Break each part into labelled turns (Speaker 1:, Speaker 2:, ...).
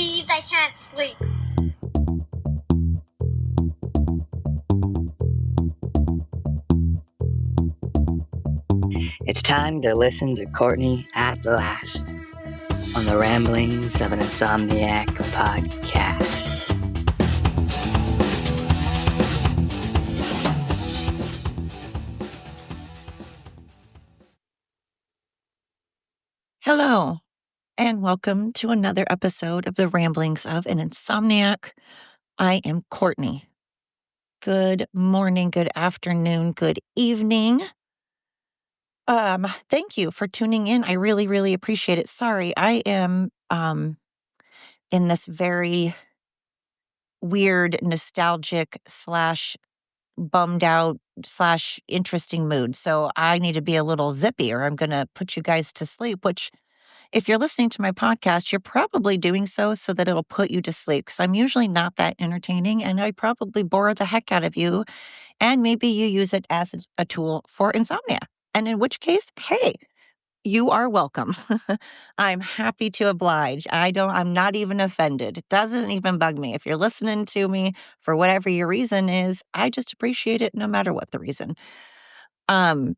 Speaker 1: Please, I can't sleep.
Speaker 2: It's time to listen to Courtney at last on the Ramblings of an Insomniac podcast.
Speaker 3: Hello, and welcome to another episode of the Ramblings of an Insomniac. I am Courtney. Good morning, good afternoon, good evening. Thank you for tuning in. I really, really appreciate it. Sorry, I am in this very weird, nostalgic slash bummed out slash interesting mood. So I need to be a little zippy or I'm going to put you guys to sleep, which if you're listening to my podcast, you're probably doing so that it'll put you to sleep because I'm usually not that entertaining and I probably bore the heck out of you. And maybe you use it as a tool for insomnia. And in which case, hey, you are welcome. I'm happy to oblige. I'm not even offended. It doesn't even bug me. If you're listening to me for whatever your reason is, I just appreciate it no matter what the reason. You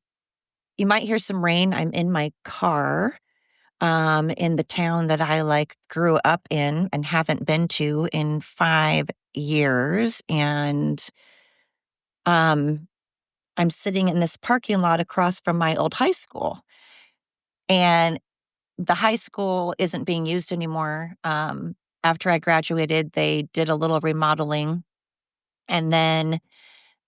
Speaker 3: might hear some rain. I'm in my car. In the town that I grew up in and haven't been to in 5 years. And I'm sitting in this parking lot across from my old high school. And the high school isn't being used anymore. After I graduated, they did a little remodeling. And then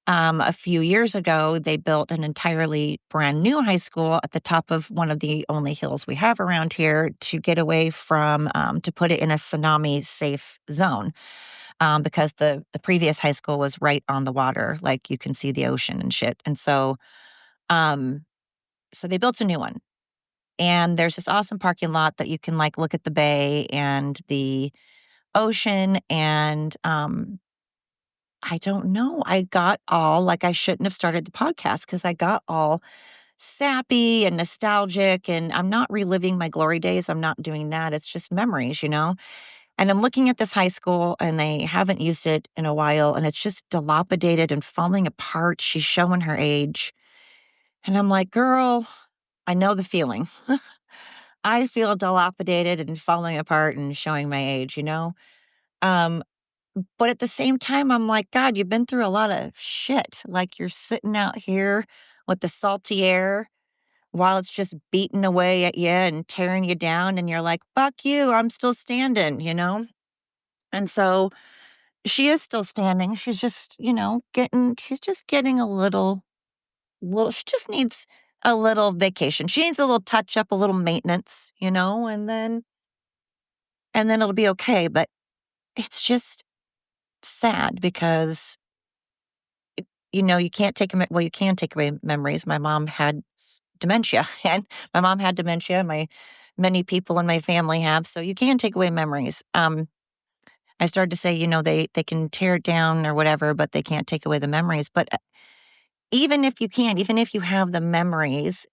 Speaker 3: a few years ago, they built an entirely brand new high school at the top of one of the only hills we have around here to get away from, to put it in a tsunami safe zone. Because the previous high school was right on the water, like you can see the ocean and shit. And so they built a new one. And there's this awesome parking lot that you can look at the bay and the ocean. And I don't know. I got all I shouldn't have started the podcast because I got all sappy and nostalgic. And I'm not reliving my glory days. I'm not doing that. It's just memories, you know? And I'm looking at this high school and they haven't used it in a while. And it's just dilapidated and falling apart. She's showing her age. And I'm like, girl, I know the feeling. I feel dilapidated and falling apart and showing my age, you know? Um, but at the same time, I'm like, God, you've been through a lot of shit. Like you're sitting out here with the salty air while it's just beating away at you and tearing you down. And you're like, fuck you, I'm still standing, you know? And so she is still standing. She's just, she's just getting she just needs a little vacation. She needs a little touch up, a little maintenance, and then it'll be okay. But it's just sad because, you can't take well, you can take away memories. My mom had dementia and my mom had dementia. Many people in my family have, so you can take away memories. I started to say, they can tear it down or whatever, but they can't take away the memories. But even if you can, even if you have the memories,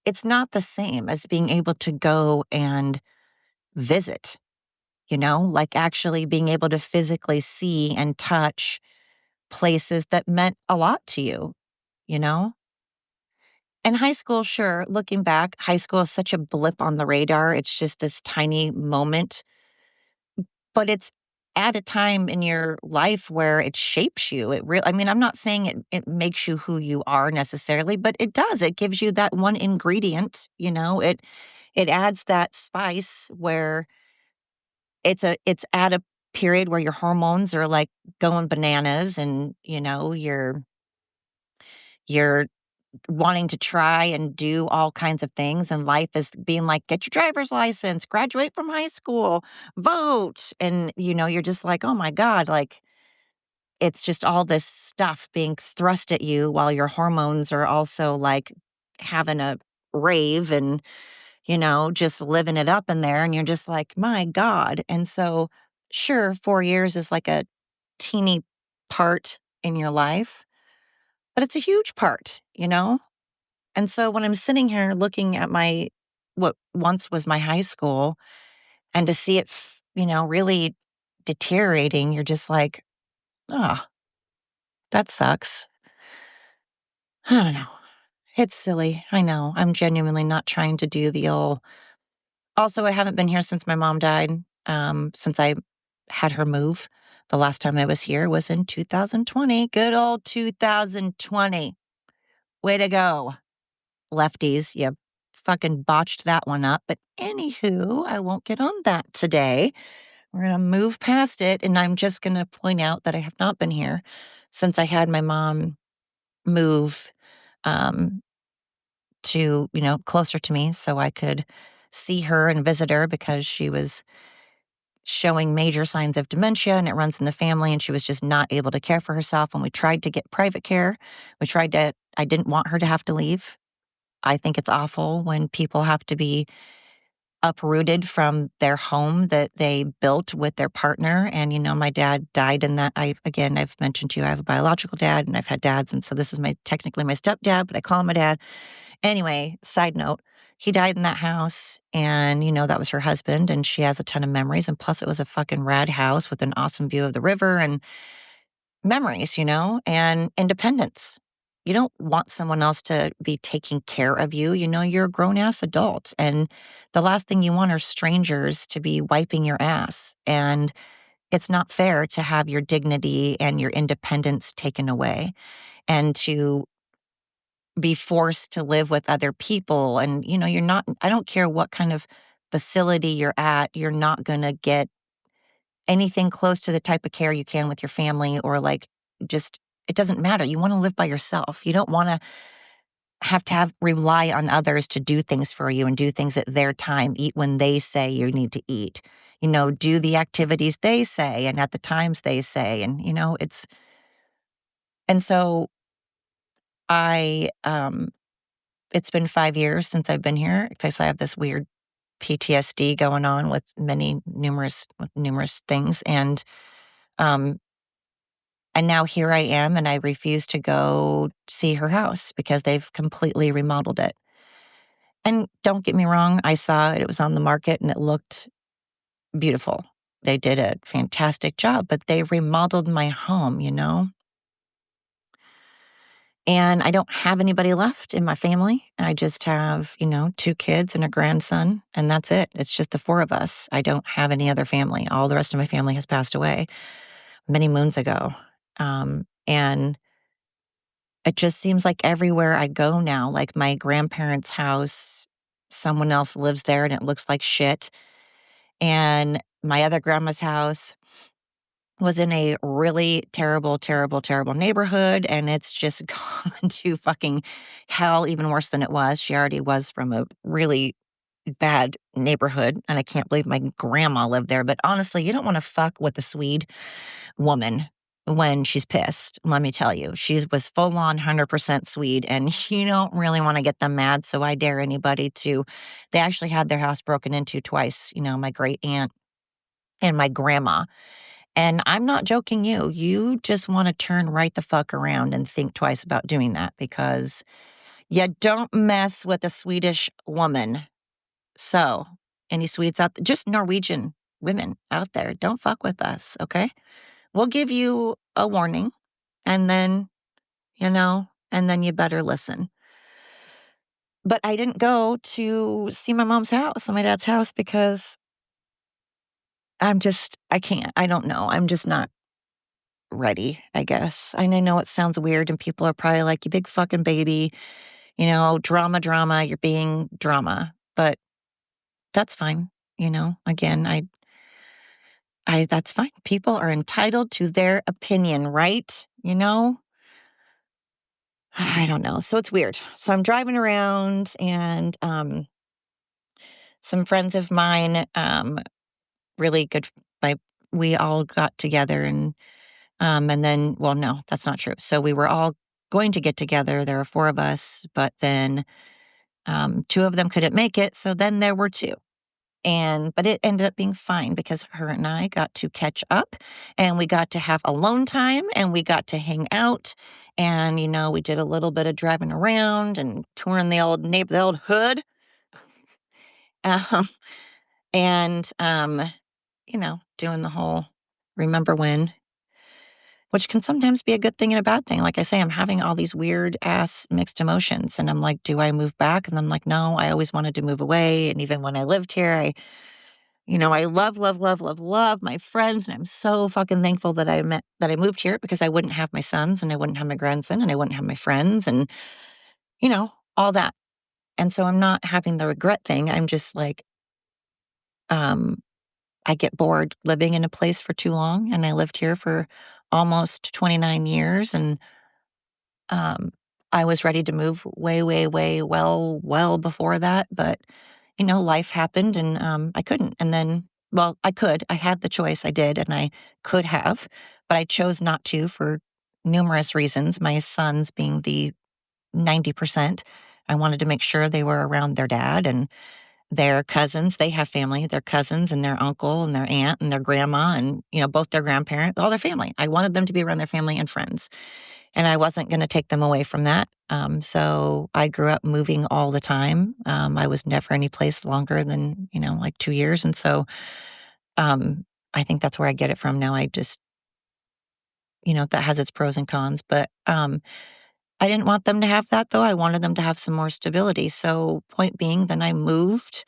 Speaker 3: it's not the same as being able to go and visit, like actually being able to physically see and touch places that meant a lot to you, you know? And high school, sure, looking back, high school is such a blip on the radar. It's just this tiny moment, but it's at a time in your life where it shapes you. I mean, I'm not saying it makes you who you are necessarily, but it does. It gives you that one ingredient, it adds that spice where it's at a period where your hormones are like going bananas and, you're wanting to try and do all kinds of things, and life is being like, get your driver's license, graduate from high school, vote. And, you're just like, oh my God, like it's just all this stuff being thrust at you while your hormones are also like having a rave and, just living it up in there. And you're just like, my God. And so, sure, 4 years is like a teeny part in your life, but it's a huge part, And so when I'm sitting here looking at what once was my high school and to see it really deteriorating, you're just like, oh, that sucks. I don't know. It's silly. I know. I'm genuinely not trying to do the old. Also, I haven't been here since my mom died, since I had her move. The last time I was here was in 2020. Good old 2020. Way to go, lefties. You fucking botched that one up. But anywho, I won't get on that today. We're going to move past it. And I'm just going to point out that I have not been here since I had my mom move um, to, closer to me so I could see her and visit her because she was showing major signs of dementia and it runs in the family. And she was just not able to care for herself. And we tried to get private care. I didn't want her to have to leave. I think it's awful when people have to be uprooted from their home that they built with their partner. And, my dad died in that. I've mentioned to you, I have a biological dad and I've had dads. And so this is technically my stepdad, but I call him my dad. Anyway, side note, he died in that house and, that was her husband and she has a ton of memories. And plus it was a fucking rad house with an awesome view of the river and memories, and independence. You don't want someone else to be taking care of you. You're a grown ass adult. And the last thing you want are strangers to be wiping your ass. And it's not fair to have your dignity and your independence taken away and to be forced to live with other people. And, I don't care what kind of facility you're at, you're not going to get anything close to the type of care you can with your family or like just it doesn't matter. You want to live by yourself. You don't want to have rely on others to do things for you and do things at their time, eat when they say you need to eat. Do the activities they say and at the times they say and so I it's been 5 years since I've been here because I have this weird PTSD going on with numerous things um and now here I am, and I refuse to go see her house because they've completely remodeled it. And don't get me wrong, I saw it, it was on the market and it looked beautiful. They did a fantastic job, but they remodeled my home. And I don't have anybody left in my family. I just have, 2 kids and a grandson, and that's it. It's just the 4 of us. I don't have any other family. All the rest of my family has passed away many moons ago. And it just seems like everywhere I go now, like my grandparents' house, someone else lives there and it looks like shit. And my other grandma's house was in a really terrible, terrible, terrible neighborhood. And it's just gone to fucking hell, even worse than it was. She already was from a really bad neighborhood. And I can't believe my grandma lived there. But honestly, you don't want to fuck with a Swede woman when she's pissed. Let me tell you, she was full on 100% Swede and you don't really want to get them mad. So I dare anybody to, they actually had their house broken into twice, my great aunt and my grandma. And I'm not joking you just want to turn right the fuck around and think twice about doing that because you don't mess with a Swedish woman. So any Swedes out there, just Norwegian women out there, don't fuck with us. Okay. We'll give you a warning and then, and then you better listen. But I didn't go to see my mom's house and my dad's house because I can't. I don't know. I'm just not ready, I guess. And I know it sounds weird and people are probably like, you big fucking baby, drama, drama, you're being drama. But that's fine. Again, that's fine. People are entitled to their opinion, right? I don't know. So it's weird. So I'm driving around and some friends of mine, really good, my we all got together and then, well, no, that's not true. So we were all going to get together. There are 4 of us, but then 2 of them couldn't make it. So then there were 2. But it ended up being fine because her and I got to catch up and we got to have alone time and we got to hang out. And, we did a little bit of driving around and touring the old hood. Um, and doing the whole remember when, which can sometimes be a good thing and a bad thing. Like I say, I'm having all these weird ass mixed emotions, and I'm like, do I move back? And I'm like, no, I always wanted to move away. And even when I lived here, I love, love, love, love, love my friends, and I'm so fucking thankful that I moved here because I wouldn't have my sons and I wouldn't have my grandson and I wouldn't have my friends and all that. And so I'm not having the regret thing. I'm just like, um, I get bored living in a place for too long, and I lived here for almost 29 years, and um, I was ready to move way, way, way, well before that, but life happened, and I couldn't. And then, well, I could. I had the choice. I did, and I could have, but I chose not to for numerous reasons. My sons being the 90%. I wanted to make sure they were around their dad and their cousins. They have family, their cousins and their uncle and their aunt and their grandma and, both their grandparents, all their family. I wanted them to be around their family and friends, and I wasn't going to take them away from that. So I grew up moving all the time. I was never any place longer than, like 2 years. And so I think that's where I get it from now. I just, that has its pros and cons, but I didn't want them to have that though. I wanted them to have some more stability. So point being, then I moved,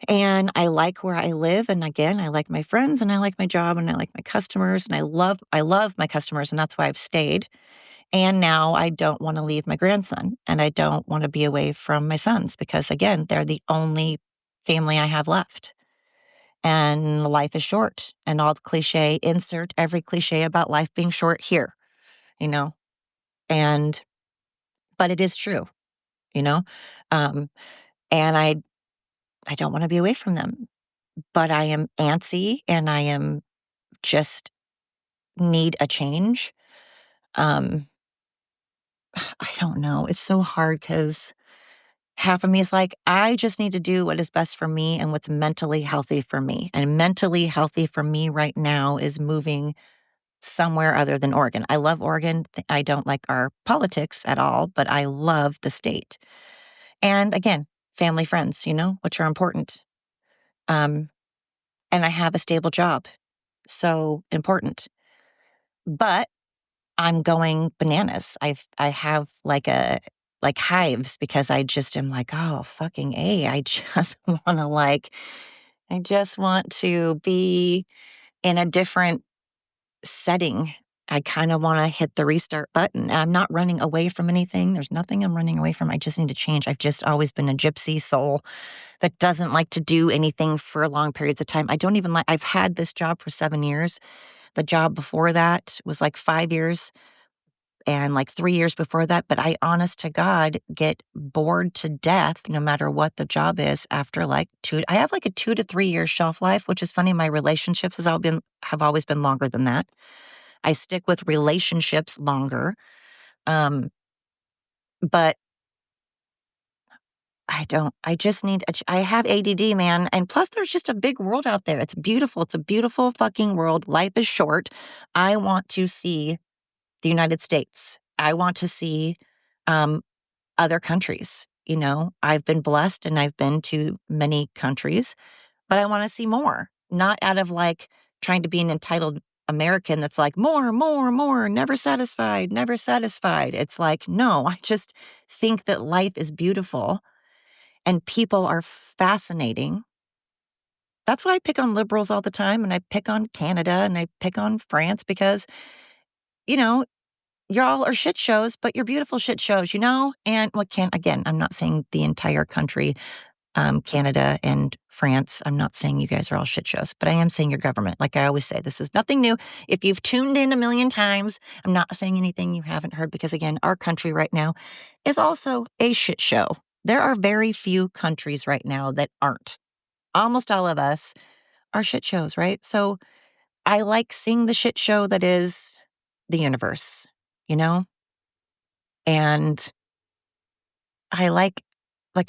Speaker 3: and I like where I live. And again, I like my friends and I like my job and I like my customers and I love my customers, and that's why I've stayed. And now I don't want to leave my grandson, and I don't want to be away from my sons because again, they're the only family I have left. And life is short, and all the cliche, insert every cliche about life being short here, you know. And but it is true, you know. Um and I don't want to be away from them, but I am antsy and I am just need a change. Um, I don't know. It's so hard because half of me is like, I just need to do what is best for me and what's mentally healthy for me. And mentally healthy for me right now is moving somewhere other than Oregon. I love Oregon. I don't like our politics at all, but I love the state. And again, family, friends, which are important. Um, and I have a stable job. So important. But I'm going bananas. I have like hives because I just am like, oh fucking A. I just I just want to be in a different setting. I kind of want to hit the restart button. I'm not running away from anything. There's nothing I'm running away from. I just need to change. I've just always been a gypsy soul that doesn't like to do anything for long periods of time. I don't even I've had this job for 7 years. The job before that was like 5 years and like 3 years before that. But I, honest to God, get bored to death no matter what the job is after like I have like a 2 to 3 year shelf life, which is funny. My relationships have always been longer than that. I stick with relationships longer. But I just need, I have ADD, man. And plus, there's just a big world out there. It's beautiful. It's a beautiful fucking world. Life is short. I want to see the United States. I want to see um, other countries. I've been blessed and I've been to many countries, but I want to see more, not out of like trying to be an entitled American that's like more, more, more, never satisfied, never satisfied. It's like, no, I just think that life is beautiful and people are fascinating. That's why I pick on liberals all the time, and I pick on Canada and I pick on France because, you know, y'all are shit shows, but you're beautiful shit shows, And again, I'm not saying the entire country, Canada and France. I'm not saying you guys are all shit shows, but I am saying your government. Like I always say, this is nothing new. If you've tuned in a million times, I'm not saying anything you haven't heard because, again, our country right now is also a shit show. There are very few countries right now that aren't. Almost all of us are shit shows, right? So I like seeing the shit show that is the universe, you know? And I like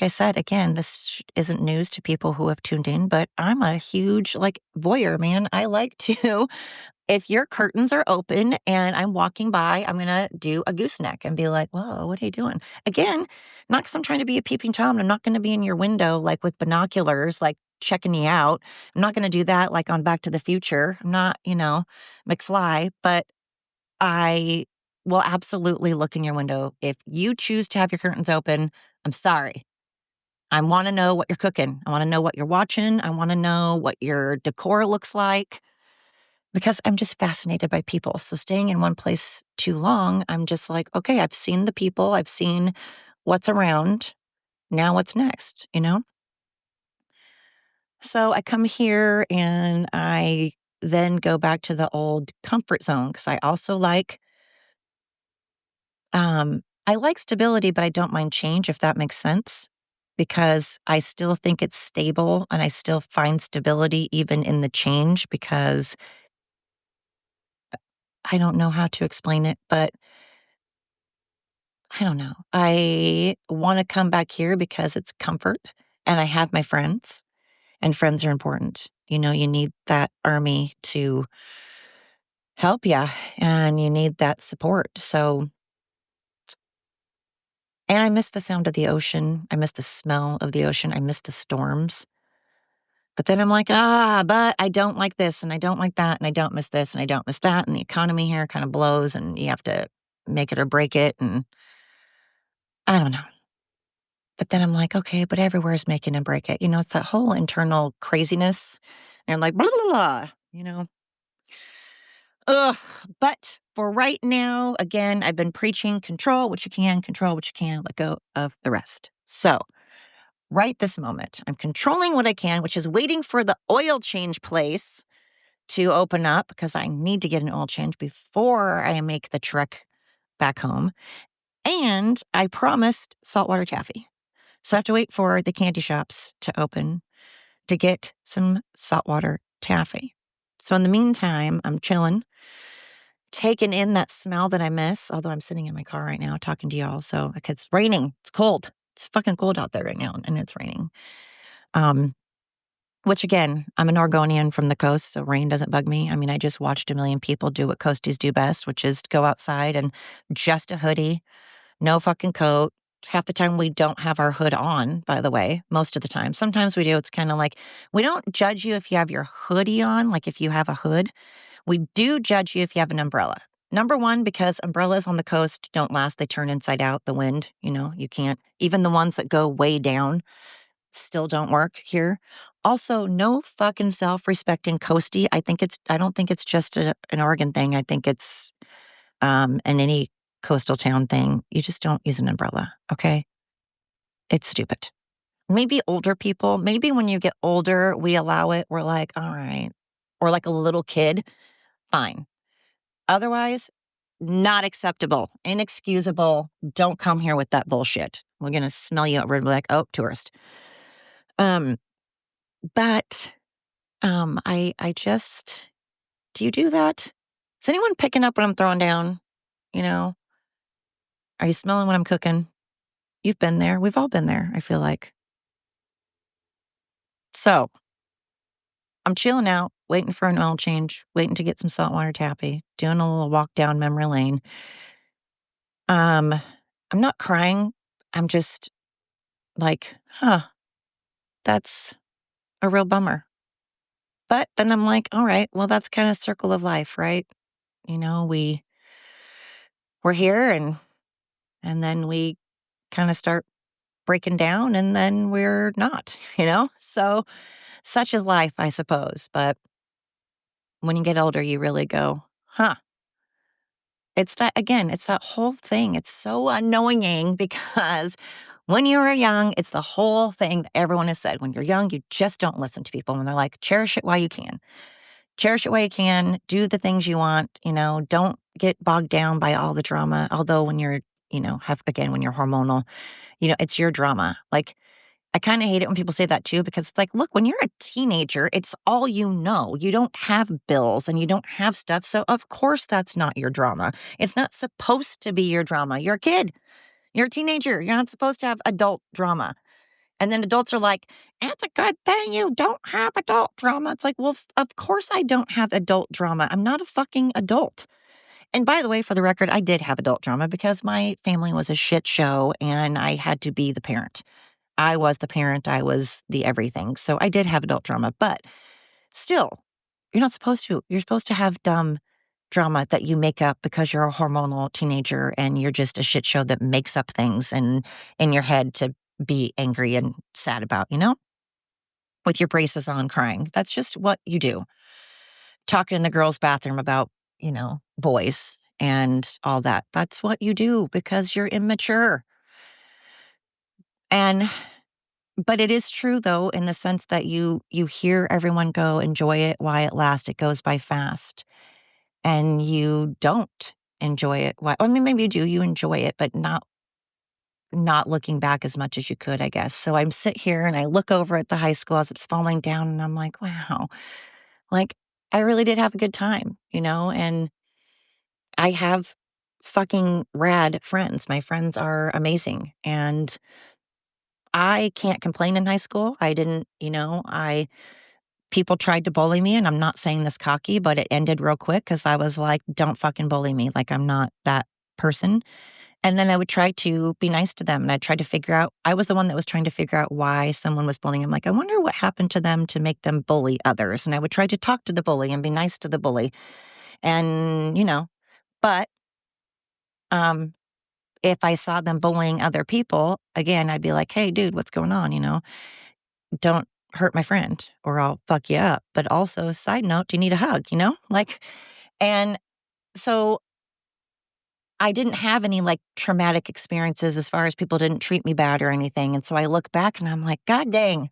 Speaker 3: I said, again, this isn't news to people who have tuned in, but I'm a huge voyeur, man. I like to, if your curtains are open and I'm walking by, I'm going to do a gooseneck and be like, whoa, what are you doing? Again, not because I'm trying to be a peeping Tom. I'm not going to be in your window with binoculars, checking you out. I'm not going to do that like on Back to the Future. I'm not, McFly, but I will absolutely look in your window. If you choose to have your curtains open, I'm sorry. I want to know what you're cooking. I want to know what you're watching. I want to know what your decor looks like because I'm just fascinated by people. So staying in one place too long, I'm just like, okay, I've seen the people, I've seen what's around. Now what's next, So I come here and I then go back to the old comfort zone because I like stability, but I don't mind change if that makes sense. Because I still think it's stable and I still find stability even in the change because I don't know how to explain it, but I don't know. I want to come back here because it's comfort and I have my friends and friends are important. You need that army to help you and you need that support. So, and I miss the sound of the ocean. I miss the smell of the ocean. I miss the storms. But then I'm like, but I don't like this and I don't like that and I don't miss this and I don't miss that. And the economy here kind of blows and you have to make it or break it. And I don't know. But then I'm like, okay, but everywhere's making and break it. It's that whole internal craziness. And I'm like, blah, blah, blah, Ugh. But for right now, again, I've been preaching control what you can, let go of the rest. So right this moment, I'm controlling what I can, which is waiting for the oil change place to open up because I need to get an oil change before I make the trek back home. And I promised saltwater taffy. So I have to wait for the candy shops to open to get some saltwater taffy. So in the meantime, I'm chilling, taking in that smell that I miss, although I'm sitting in my car right now talking to y'all. So it's raining. It's cold. It's fucking cold out there right now and it's raining. Which again, I'm an Oregonian from the coast, so rain doesn't bug me. I mean, I just watched a million people do what coasties do best, which is go outside and just a hoodie, no fucking coat. Half the time we don't have our hood on, by the way, most of the time. Sometimes we do. It's kind of like we don't judge you if you have your hoodie on, like if you have a hood. We do judge you if you have an umbrella. Number one, because umbrellas on the coast don't last. They turn inside out, the wind, you can't. Even the ones that go way down still don't work here. Also, no fucking self-respecting coastie. I don't think it's just an Oregon thing. I think it's in any coastal town thing. You just don't use an umbrella, okay? It's stupid. Maybe older people, maybe when you get older, we allow it. We're like, all right. Or like a little kid, fine. Otherwise, not acceptable, inexcusable. Don't come here with that bullshit. We're gonna smell you out. We're like, oh, tourist. Um, but I just, do you do that? Is anyone picking up what I'm throwing down? You know, are you smelling what I'm cooking? You've been there. We've all been there, I feel like. So I'm chilling out, waiting for an oil change, waiting to get some saltwater taffy, doing a little walk down memory lane. I'm not crying. I'm just like, that's a real bummer. But then I'm like, all right, well, that's kind of circle of life, right? We're here and then we kind of start breaking down and then we're not, So such is life, I suppose. But when you get older, you really go, it's that whole thing. It's so annoying because when you were young, it's the whole thing that everyone has said. When you're young, you just don't listen to people. And they're like, cherish it while you can. Cherish it while you can. Do the things you want. Don't get bogged down by all the drama. Although when you're, when you're hormonal, it's your drama. Like, I kind of hate it when people say that too, because it's like, look, when you're a teenager, it's all you know. You don't have bills and you don't have stuff. So, of course, that's not your drama. It's not supposed to be your drama. You're a kid. You're a teenager. You're not supposed to have adult drama. And then adults are like, it's a good thing you don't have adult drama. It's like, well, of course I don't have adult drama. I'm not a fucking adult. And by the way, for the record, I did have adult drama because my family was a shit show and I had to be the parent. I was the parent, I was the everything. So I did have adult drama, but still, you're not supposed to. You're supposed to have dumb drama that you make up because you're a hormonal teenager and you're just a shit show that makes up things and in your head to be angry and sad about, with your braces on crying. That's just what you do. Talking in the girls' bathroom about, boys and all that. That's what you do because you're immature. And but it is true though, in the sense that you hear everyone go, enjoy it while it lasts. It goes by fast. And you don't enjoy it. I mean, maybe you do, you enjoy it, but not looking back as much as you could, I guess. So I'm sit here and I look over at the high school as it's falling down and I'm like, wow, like I really did have a good time, and I have fucking rad friends. My friends are amazing. And I can't complain in high school. I didn't, people tried to bully me, and I'm not saying this cocky, but it ended real quick because I was like, don't fucking bully me. Like, I'm not that person. And then I would try to be nice to them. And I tried to figure out, I was the one that was trying to figure out why someone was bullying. I'm like, I wonder what happened to them to make them bully others. And I would try to talk to the bully and be nice to the bully. And, but if I saw them bullying other people, again, I'd be like, hey, dude, what's going on? Don't hurt my friend or I'll fuck you up. But also, side note, do you need a hug? And so I didn't have any like traumatic experiences as far as people didn't treat me bad or anything. And so I look back and I'm like, God dang,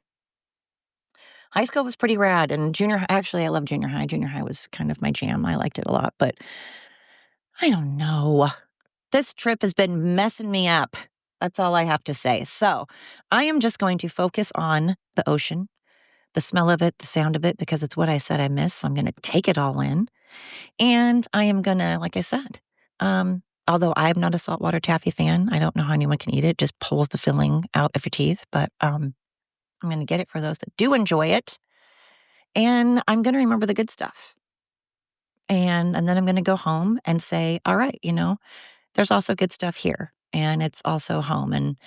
Speaker 3: high school was pretty rad. And actually, I love junior high. Junior high was kind of my jam. I liked it a lot, but I don't know. This trip has been messing me up. That's all I have to say. So I am just going to focus on the ocean, the smell of it, the sound of it, because it's what I said I miss. So I'm going to take it all in. And I am going to, like I said, although I'm not a saltwater taffy fan, I don't know how anyone can eat it. It just pulls the filling out of your teeth. But I'm going to get it for those that do enjoy it. And I'm going to remember the good stuff. And then I'm going to go home and say, all right, there's also good stuff here. And it's also home. And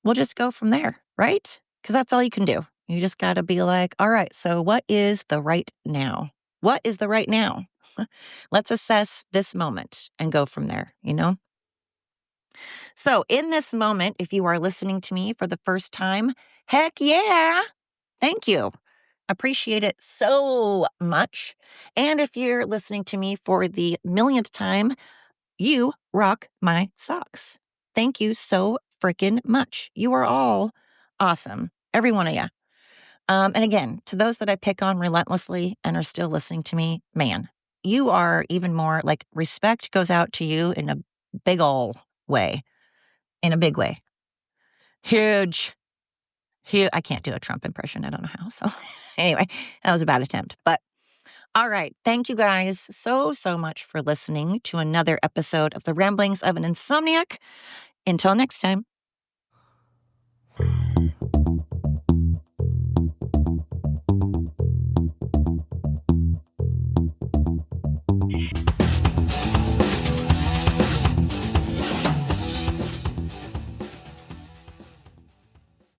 Speaker 3: we'll just go from there, right? Because that's all you can do. You just got to be like, all right, so what is the right now? What is the right now? Let's assess this moment and go from there, So in this moment, if you are listening to me for the first time, heck yeah, thank you. Appreciate it so much. And if you're listening to me for the millionth time, you rock my socks. Thank you so freaking much. You are all awesome. Every one of you. And again, to those that I pick on relentlessly and are still listening to me, man, you are even more like respect goes out to you in a big ol' way, in a big way. Huge. Huge. I can't do a Trump impression. I don't know how. So anyway, that was a bad attempt. But all right. Thank you guys so, so much for listening to another episode of the Ramblings of an Insomniac. Until next time.